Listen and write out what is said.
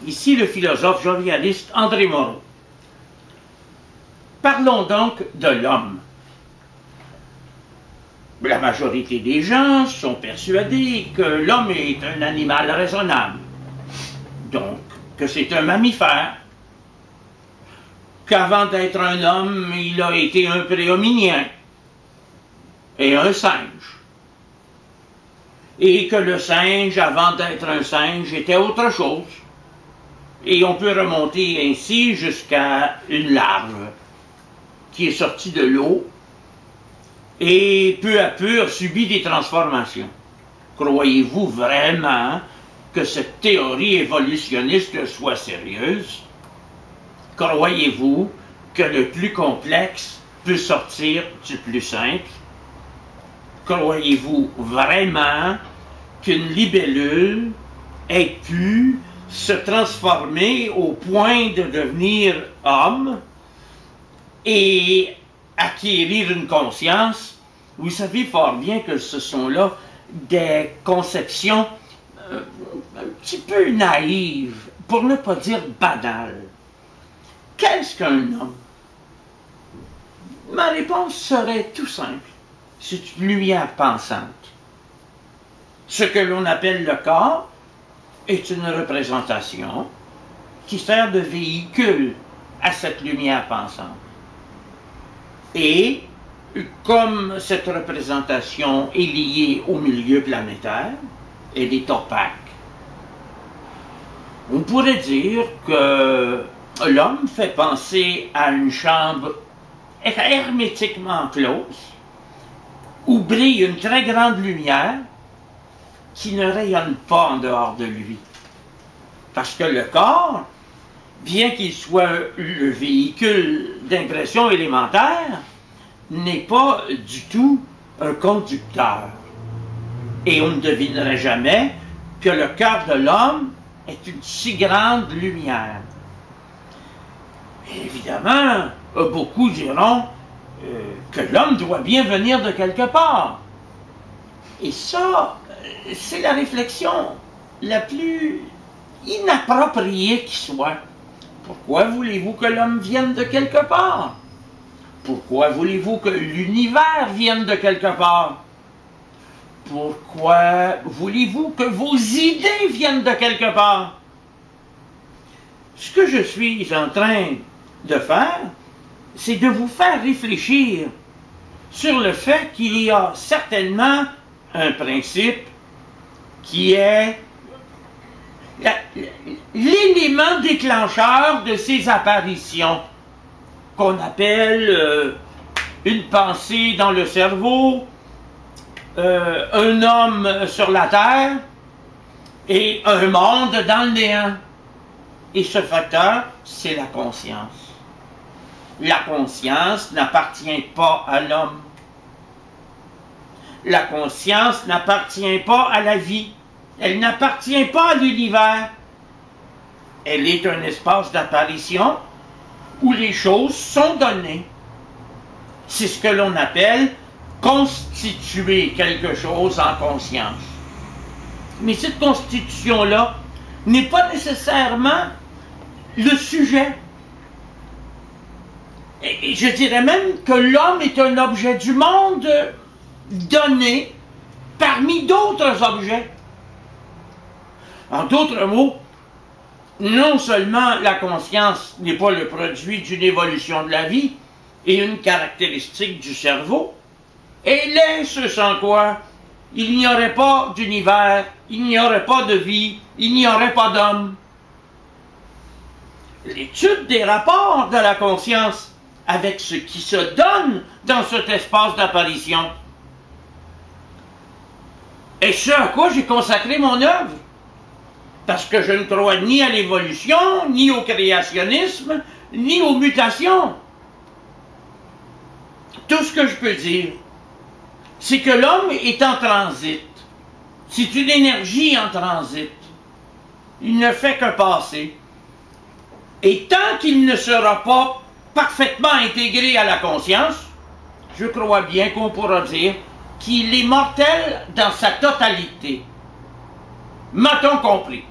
Ici le philosophe jovialiste André Moreau. Parlons donc de l'homme. La majorité des gens sont persuadés que l'homme est un animal raisonnable, donc que c'est un mammifère, qu'avant d'être un homme, il a été un préhominien et un singe, et que le singe, avant d'être un singe, était autre chose. Et on peut remonter ainsi jusqu'à une larve qui est sortie de l'eau et peu à peu a subi des transformations. Croyez-vous vraiment que cette théorie évolutionniste soit sérieuse? Croyez-vous que le plus complexe peut sortir du plus simple? Croyez-vous vraiment qu'une libellule ait pu se transformer au point de devenir homme et acquérir une conscience? Vous savez fort bien que ce sont là des conceptions un petit peu naïves, pour ne pas dire banales. Qu'est-ce qu'un homme? Ma réponse serait tout simple. C'est une lumière pensante. Ce que l'on appelle le corps est une représentation qui sert de véhicule à cette lumière pensante. Et comme cette représentation est liée au milieu planétaire, elle est opaque. On pourrait dire que l'homme fait penser à une chambre hermétiquement close, où brille une très grande lumière qui ne rayonne pas en dehors de lui. Parce que le corps, bien qu'il soit le véhicule d'impression élémentaire, n'est pas du tout un conducteur. Et on ne devinerait jamais que le cœur de l'homme est une si grande lumière. Et évidemment, beaucoup diront que l'homme doit bien venir de quelque part. Et ça, c'est la réflexion la plus inappropriée qui soit. Pourquoi voulez-vous que l'homme vienne de quelque part? Pourquoi voulez-vous que l'univers vienne de quelque part? Pourquoi voulez-vous que vos idées viennent de quelque part? Ce que je suis en train de faire, c'est de vous faire réfléchir sur le fait qu'il y a certainement un principe qui est l'élément déclencheur de ces apparitions, qu'on appelle une pensée dans le cerveau, un homme sur la terre et un monde dans le néant. Et ce facteur, c'est la conscience. La conscience n'appartient pas à l'homme. La conscience n'appartient pas à la vie. Elle n'appartient pas à l'univers. Elle est un espace d'apparition où les choses sont données. C'est ce que l'on appelle constituer quelque chose en conscience. Mais cette constitution-là n'est pas nécessairement le sujet. Et je dirais même que l'homme est un objet du monde donné parmi d'autres objets. En d'autres mots, non seulement la conscience n'est pas le produit d'une évolution de la vie et une caractéristique du cerveau, elle est ce sans quoi il n'y aurait pas d'univers, il n'y aurait pas de vie, il n'y aurait pas d'homme. L'étude des rapports de la conscience avec ce qui se donne dans cet espace d'apparition est ce à quoi j'ai consacré mon œuvre. Parce que je ne crois ni à l'évolution, ni au créationnisme, ni aux mutations. Tout ce que je peux dire, c'est que l'homme est en transit. C'est une énergie en transit. Il ne fait que passer. Et tant qu'il ne sera pas parfaitement intégré à la conscience, je crois bien qu'on pourra dire qu'il est mortel dans sa totalité. M'a-t-on compris?